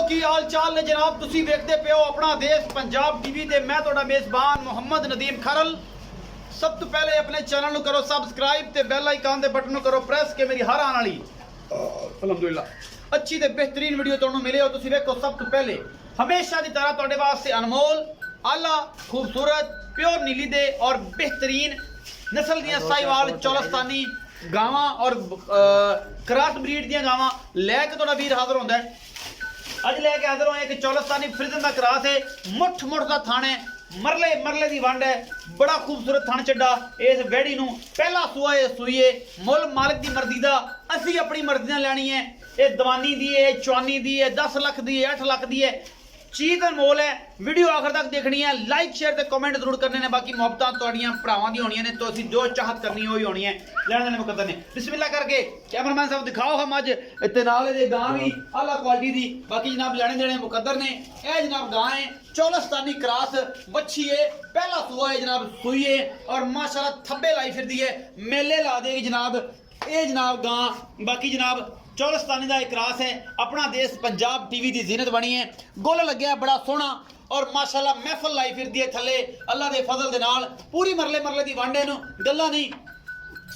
की हाल चाल ने जनाब तुसी देखते पे हो अपना देश पंजाब टीवी ते मैं ਤੁਹਾਡਾ मेजबान मोहम्मद नदीम खरल। सब तो पहले अपने चैनल ਨੂੰ करो सब्सक्राइब ते बेल आइकन दे बटन ਨੂੰ करो प्रेस के मेरी हर आने वाली अल्हम्दुलिल्लाह अच्छी ते बेहतरीन वीडियो ਤੁਹਾਨੂੰ मिले हो। तुसी देखो सब तो पहले हमेशा की तरह ਤੁਹਾਡੇ वास्ते अनमोल आला खूबसूरत प्योर नीली दे और बेहतरीन नस्ल दियां साहिवाल चौलस्तानी गावां और क्रॉस ब्रीड दियां गावां लैके ਤੁਹਾਡਾ ਵੀਰ हाजिर होंदा है। अज लैके हाजिर होए कि चौलस्तानी फ्रिजन का क्रॉस है, मुठ मुठ का थान है, मरले मरले की वंड है, बड़ा खूबसूरत थान चड्डा। इस वैड़ी नूं पहला सूआ है सूईए मुल मालिक की मर्जी का असी अपनी मर्जी नाल लैनी है। ये दवानी दी है, चौनी दी है, 10 लाख दी है, 8 लाख दी है, चीज अनमोल है। वीडियो आखिर तक देखनी है, लाइक शेयर ते कमेंट जरूर करने ने। बाकी मोहब्बतां तुहाडियां भरावां दी होणियां ने तो असीं जो चाहत करनी होई होनी है लेने देने मुकद्दर ने। बिस्मिल्लाह करके कैमरामैन साहब दिखाओ हम अज इत्ते नाल दे गां भी आला क्वालिटी दी। बाकी जनाब लेने देने मुकद्दर ने। ए जनाब गां है चौलस्तानी क्रॉस बच्ची है, पहला सूआ है जनाब सूई है और माशाल्लाह थब्बे लाई फिरदी है, मेले ला देगी जनाब। ए जनाब गां बाकी जनाब चौलस्तानी का एक क्रॉस है, अपना देश पंजाब टीवी की जीनत बनी है। गुल लग्या बड़ा सोहना और माशाल्लाह महफल लाई फिरदी है थले अल्लाह के फजल दे नाल। पूरी मरले मरले की वंड है, गल्ला नहीं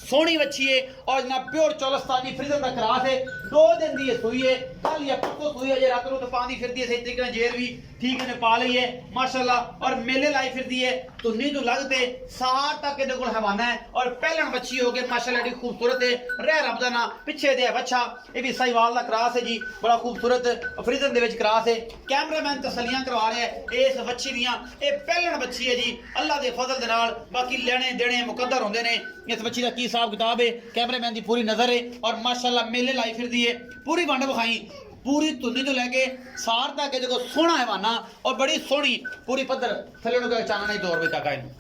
सोहनी बच्ची है और जनाब प्योर चौलस्तानी फ्रिजन का क्रॉस है। 2 दिन की सूई है, कल या परसों सूई है, जे रात को पानी फिरदी है सही तरीके जेर भी ठीक ने पा ली है माशाल्लाह और मेले लाई फिरदी है। तुन्नी तो लगते सार तक ये कोल हवाना है और पहलन बच्ची हो गई माशाल्लाह एडी खूबसूरत है। रह रब दा ना पिछे दे बच्चा ये भी साहिवाल दा क्रॉस है जी, बड़ा खूबसूरत फ्रिजन दे विच क्रॉस है। कैमरामैन तसलियां करवा रहा है इस बच्ची दियां, ये पहलन बच्ची है जी अल्लाह दे फजल दे नाल। बाकी लेने देने मुकद्दर होंदे ने। इस बच्ची दा की हिसाब किताब है कैमरामैन दी पूरी नजर है और माशाल्लाह मेले लाई फिरदी है। पूरी वंड विखाई पूरी तुन्नी तो लैके सार तक देखो सोहना है वाना और बड़ी सोहनी पूरी पत्थर थले चाना नहीं दौर काका इन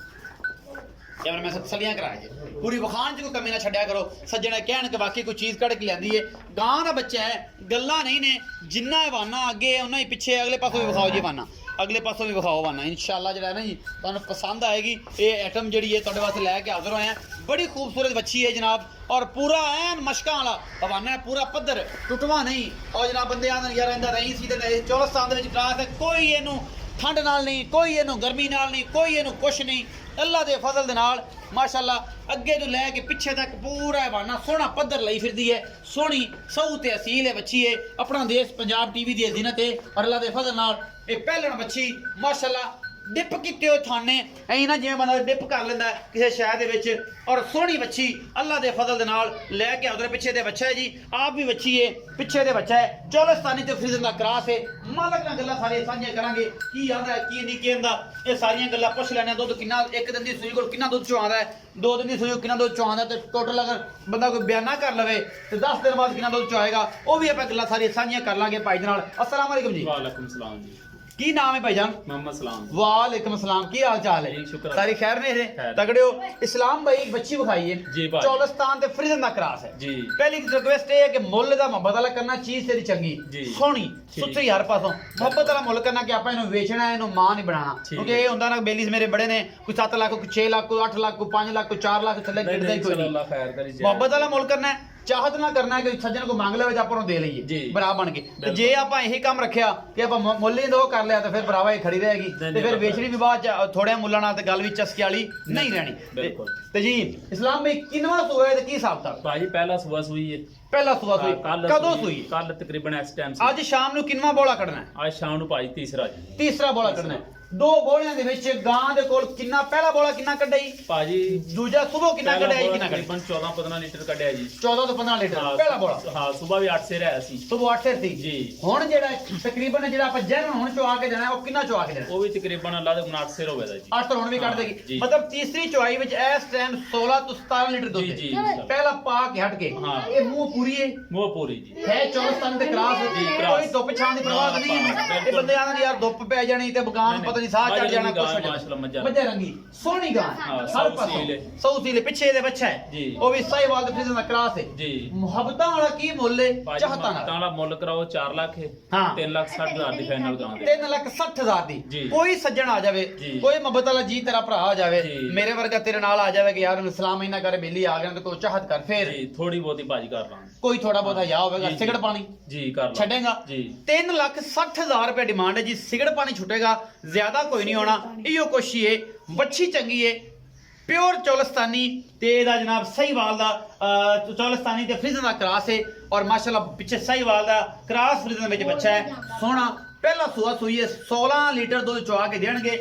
कैमरामैन सब तसलियां कराए जी। पूरी वखान च कोई कमी ना छड्या करो। सज्जने कहन कि बाकी कोई चीज़ कढ़ के लियांदी है। गां दा बच्चा है, गल्ला नहीं ने जिन्ना है वाना अगे उन्ना ही पिछे। अगले पासों भी विखाओ जी वाना, अगले पासों भी विखाओ वाना। इंशाअल्लाह जो है ना जी तुहानूं पसंद आएगी। ये आइटम जी है तुहाडे वास्ते लैके हाजिर होए हैं। बड़ी खूबसूरत बच्ची है जनाब और पूरा ऐन मशकां वाला हवाना है, पूरा पद्धर टुटवा नहीं। और जनाब बंदे आंदे यार इंदा रही सी ते चौलस्तान दे विच क्रॉस है, कोई इहनूं ठंड नाल नहीं, कोई इहनूं गर्मी नाल नहीं, कोई इहनूं कुछ नहीं। अल्लाह दे फजल दे नाल माशाल्लाह अगे तो लैके पिछे तक पूरा हवाना सोहना पद्धर लई फिरदी है। सोहनी सऊ ते असील है बच्ची है, अपना देश पंजाब टीवी दी जीनत है और अल्लाह दे फजल नाल ये पहलन बच्ची माशाल्लाह डिप किते हो थाने ऐ ना जिवें बंदा डिप कर लेंदा किसी शहर दे विच। और सोहनी बच्ची अल्लाह दे फजल दे नाल लैके उधर पिछे दे बच्चा है जी, आप भी बच्ची है पिछे दे बच्चा है। चौलस्तानी ते फ्रिजन दा क्रॉस है। मालक नाल गल्लां सारी सांझियां करांगे की आंदा है की नहीं कहंदा, ये सारियां गल्लां पुछ लैने। दुध किन्ना एक दिन दी सूई कोल किन्ना दुध चुआंदा है, 2 दिन दी सूई किन्ना दुध चुआंदा ते टोटल अगर बंदा कोई बयाना कर लवे ते 10 दिन बाद किन्ना दुध चुआएगा वो भी आपां गल्लां सारी सांझियां कर लांगे भाई दे नाल। अस्सलाम वालेकुम जी। वालेकुम सलाम जी। की नाम है भाईजान? मोहम्मद सलाम। वालेकुम सलाम। की हाल चाल है? शुक्र सारी खैर में है? तगड़े हो? इस्लाम भाई एक बच्ची विखाई है जी भाई। चौलस्तान ते फ्रिजन दा क्रॉस है जी। पहली रिक्वेस्ट है कि मुੱਲ दा मोहब्बत वाला करना, चीज तेरी चंगी जी सोहनी सुथरी हर पासों मोहब्बत वाला मुੱਲ करना कि आपां इहनूं वेचना है, इहनूं मां नहीं बनाना। क्योंकि ये हुंदा ना बेलीस मेरे बड़े ने कोई 7 लाख कोई 6 लाख कोई 8 लाख कोई 5 लाख कोई 4 लाख थल्ले गिरदा ही कोई नहीं। अल्लाह खैर करी जाए। मोहब्बत वाला मुੱਲ करना है, चाहत ना करना है कि सज्जन को मांग लवे ਆਪਾਂ ਨੂੰ ਦੇ ਲਈਏ ਭਰਾ ਬਣ ਕੇ। ਤੇ ਜੇ ਆਪਾਂ ਇਹੀ ਕੰਮ ਰੱਖਿਆ ਕਿ ਆਪਾਂ ਮੁੱਲ ਹੀ ਦੋ ਕਰ ਲਿਆ ਤਾਂ ਫਿਰ ਭਰਾਵਾ ਇਹ ਖੜੀ ਰਹੇਗੀ ਤੇ ਫਿਰ ਵੇਚਣੀ ਵੀ ਬਾਅਦ ਚ ਥੋੜਿਆਂ ਮੁੱਲਾਂ ਨਾਲ ਤੇ ਗੱਲ ਵੀ ਚਸਕੇ ਵਾਲੀ ਨਹੀਂ ਰਹਿਣੀ। ਤੇ ਜੀ ਇਸਲਾਮ ਵਿੱਚ ਕਿੰਨਵਾਂ ਸੂਆ ਹੈ ਤੇ ਕੀ ਹਿਸਾਬ ਤਾਂ? ਭਾਜੀ ਪਹਿਲਾ ਸੂਆ ਸੂਈ ਹੈ। ਪਹਿਲਾ ਸੂਆ ਸੂਈ ਕਦੋਂ ਸੂਈ? ਕੱਲ ਤਕਰੀਬਨ ਇਸ ਟਾਈਮ ਅੱਜ ਸ਼ਾਮ ਨੂੰ ਕਿੰਨਵਾਂ ਬੋਲਾ ਕੱਢਣਾ ਹੈ? ਅੱਜ ਸ਼ਾਮ ਨੂੰ ਭਾਜੀ ਤੀਸਰਾ ਜੀ। ਤੀਸਰਾ ਬੋਲਾ ਕੱਢਣਾ ਹੈ। 2 ਬੋਲਿਆਂ ਦੇ ਵਿੱਚ ਗਾਂ ਦੇ ਕੋਲ ਕਿੰਨਾ ਪਹਿਲਾ ਬੋਲਾ ਕਿੰਨਾ ਕੱਢਿਆ ਜੀ ਭਾਜੀ? ਦੂਜਾ ਸਵੇਰ ਕਿੰਨਾ ਕੱਢਿਆ ਜੀ? ਕਿੰਨਾ ਤਕਰੀਬਨ 14-15 ਲੀਟਰ ਕੱਢਿਆ ਜੀ। 14 ਤੋਂ 15 ਲੀਟਰ ਪਹਿਲਾ ਬੋਲਾ। ਹਾਂ ਸਵੇਰ ਵੀ 8 ਸੇ ਰਿਹਾ ਸੀ। ਸਵੇਰ 8 ਸੀ ਜੀ। ਹੁਣ ਜਿਹੜਾ ਤਕਰੀਬਨ ਜਿਹੜਾ ਆਪਾਂ ਜੈਨ ਹੁਣ ਚਵਾ ਕੇ ਜਾਣਾ ਉਹ ਕਿੰਨਾ ਚਵਾ ਕੇ ਜਾਣਾ? ਉਹ ਵੀ ਤਕਰੀਬਨ ਅੱਲਾ ਦੇ 8 ਸੇ ਹੋਵੇਗਾ ਜੀ। 8 ਹੁਣ ਵੀ ਕੱਢ ਦੇਗੀ ਮਤਲਬ ਤੀਸਰੀ ਚਵਾਈ ਵਿੱਚ ਇਸ ਟਾਈਮ 16 ਤੋਂ 17 ਲੀਟਰ ਦੁੱਧ ਜੀ ਜੀ। ਪਹਿਲਾ ਪਾ ਕੇ ਹਟ ਕੇ ਇਹ ਮੂੰਹ ਪੂਰੀ ਹੈ ਮੂੰਹ ਪੂਰੀ ਜੀ ਹੈ ਚੌਲਸਤਾਨ ਦੇ ਕਰਾਸ ਕੋਈ ਧੁੱਪ ਛਾਂ ਦੀ ਪਰਵਾਹ ਨਹੀਂ। ਇਹ ਬੰਦੇ ਆਂਦੇ ਯਾਰ ਧੁੱਪ ਪੈ ਜਾਣੀ ਤੇ ਬਗਾਨ ਪਤਾ ਦੀ ਸਾਹ ਚੜ ਮੱਝ ਜਾਣਾ ਦੀ ਗਾਂ, ਕੁਛ ਮਾਸ਼ਾਅੱਲਾ, ਮੱਝਾਂ। ਮੱਝਾਂ ਰੰਗੀ ਸੋਹਣੀ ਗਾਂ ਹਾਂ, ਹਰ ਸੌ ਪਾਸੋਂ ਸੀਲ ਹੈ। ਸੌ ਸੀਲ ਹੈ, ਪਿੱਛੇ ਇਹਦੇ ਬੱਚਾ ਹੈ ਜੀ। ਉਹ ਵੀ ਸਾਹੀਵਾਲ ਦੇ ਫਰੀਜ਼ਨ ਦਾ ਕਰਾਸ ਹੈ ਜੀ ਮੁਹੱਬਤਾਂ ਵਾਲਾ ਕੀ ਮੁੱਲ ਹੈ ਚਾਹਤਾਂ ਤਾਂ ਨਾਲ ਵਾਲਾ ਮੁੱਲ ਕਰਾਓ 4 ਲੱਖ ਹੈ ਹਾਂ। 3,60,000 ਦੀ ਫਾਈਨਲ ਗਾਂ ਦੇ 3,60,000 ਦੀ ਜੀ। ਕੋਈ ਸੱਜਣ ਆ ਜਾਵੇ ਜੀ। ਕੋਈ ਮੁਹੱਬਤ ਵਾਲਾ ਜੀ ਤੇਰਾ ਭਰਾ ਆ ਜਾਵੇ ਜੀ। ਮੇਰੇ ਵਰਗਾ ਤੇਰੇ ਨਾਲ ਆ ਜਾਵੇ ਕਿ ਯਾਰ ਉਹਨੂੰ ਸਲਾਮ ਇਨਾ ਕਰੇ ਬੇਲੀ ਆ ਗਿਆ ਤੇ ਕੋਈ ਚਾਹਤ ਕਰ ਫੇਰ ਜੀ ਥੋੜੀ ਬਹੁਤੀ ਭਾਜੀ ਕਰ ਲਾਂਗੇ ਕੋਈ ਥੋੜਾ ਬਹੁਤਾ ਯਾ ਹੋਵੇਗਾ ਜੀ, ਸਿਗੜ ਜੀ। ਪਾਣੀ ਜੀ ਕਰ ਲਾਂ ਛੱਡੇਗਾ ਜੀ 3,60,000 ਰੁਪਏ ਡਿਮਾਂਡ ਹੈ ਜੀ ਸਿਗੜ ਪਾਣੀ ਛੁੱਟੇਗਾ ਜ਼ਿਆਦਾ ਕੋਈ ਨਹੀਂ ਹੋਣਾ ਇਹੋ ਕੋਸ਼ੀ ਹੈ ਵੱਛੀ ਚੰਗੀ ਹੈ ਪਿਓਰ ਚੌਲਸਤਾਨੀ ਤੇ ਇਹਦਾ ਜਨਾਬ ਸਹੀਵਾਲ ਦਾ ਚੌਲਸਤਾਨੀ ਤੇ ਫਰੀਜ਼ਨ ਦਾ ਕਰਾਸ ਹੈ ਔਰ ਮਾਸ਼ਾਅੱਲਾ ਪਿੱਛੇ ਸਹੀਵਾਲ ਦਾ ਕਰਾਸ ਫਰੀਜ਼ਨ ਵਿੱਚ ਬੱਚਾ ਹੈ ਸੋਹਣਾ ਪਹਿਲਾ ਸੂਆ ਸੂਈ ਹੈ 16 ਲੀਟਰ ਦੁੱਧ ਚੁਆ ਕੇ ਦੇਣਗੇ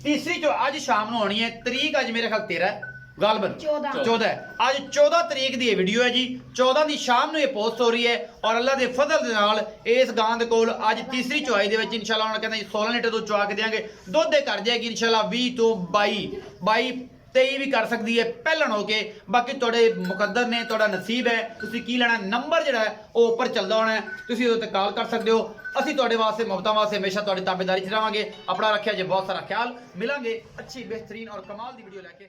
ਤੀਸਰੀ ਜੋ ਅੱਜ ਸ਼ਾਮ ਨੂੰ ਹੋਣੀ ਹੈ ਤਰੀਕ ਅੱਜ ਮੇਰੇ ਖਿਆਲ 13 ਹੈ ਗਾਲਬਨ 14 ਹੈ ਅੱਜ 14 ਤਰੀਕ ਦੀ ਇਹ ਵੀਡੀਓ ਹੈ ਜੀ 14 ਦੀ ਸ਼ਾਮ ਨੂੰ ਇਹ ਪੋਸਟ ਹੋ ਰਹੀ ਹੈ ਔਰ ਅੱਲਾ ਦੇ ਫਜ਼ਲ ਦੇ ਨਾਲ ਇਸ ਗਾਂ ਦੇ ਕੋਲ ਅੱਜ ਤੀਸਰੀ ਚੁਆਈ ਦੇ ਵਿੱਚ ਇਨਸ਼ਾਅੱਲਾ ਉਹਨਾਂ ਕਹਿੰਦਾ ਜੀ 16 ਲੀਟਰ ਦੁੱਧ ਚੁਆ ਕੇ ਦੇਾਂਗੇ ਦੁੱਧ ਦੇ ਕਰ ਜਾਏਗੀ ਇਨਸ਼ਾਅੱਲਾ 20 ਤੋਂ 22 23 ਵੀ ਕਰ ਸਕਦੀ ਹੈ ਪਹਿਲਣ ਹੋ ਕੇ ਬਾਕੀ ਤੁਹਾਡੇ ਮੁਕੱਦਰ ਨੇ ਤੁਹਾਡਾ ਨਸੀਬ ਹੈ ਤੁਸੀਂ ਕੀ ਲੈਣਾ ਨੰਬਰ ਜਿਹੜਾ ਹੈ ਉਹ ਉੱਪਰ ਚੱਲਦਾ ਹੋਣਾ ਹੈ ਤੁਸੀਂ ਉਹਦੇ ਤੇ ਕਾਲ ਕਰ ਸਕਦੇ ਹੋ ਅਸੀਂ ਤੁਹਾਡੇ ਵਾਸਤੇ ਮੁਹੱਬਤਾਂ ਵਾਸਤੇ ਹਮੇਸ਼ਾ ਤੁਹਾਡੀ ਤਾਬੇਦਾਰੀ 'ਚ ਰਹਾਂਗੇ ਆਪਣਾ ਰੱਖਿਆ ਜੇ ਬਹੁਤ ਸਾਰਾ ਖਿਆਲ ਮਿਲਾਂਗੇ ਅੱਛੀ ਬਿਹਤਰੀਨ ਔਰ ਕਮਾਲ ਦੀ ਵੀਡੀਓ ਲੈ ਕੇ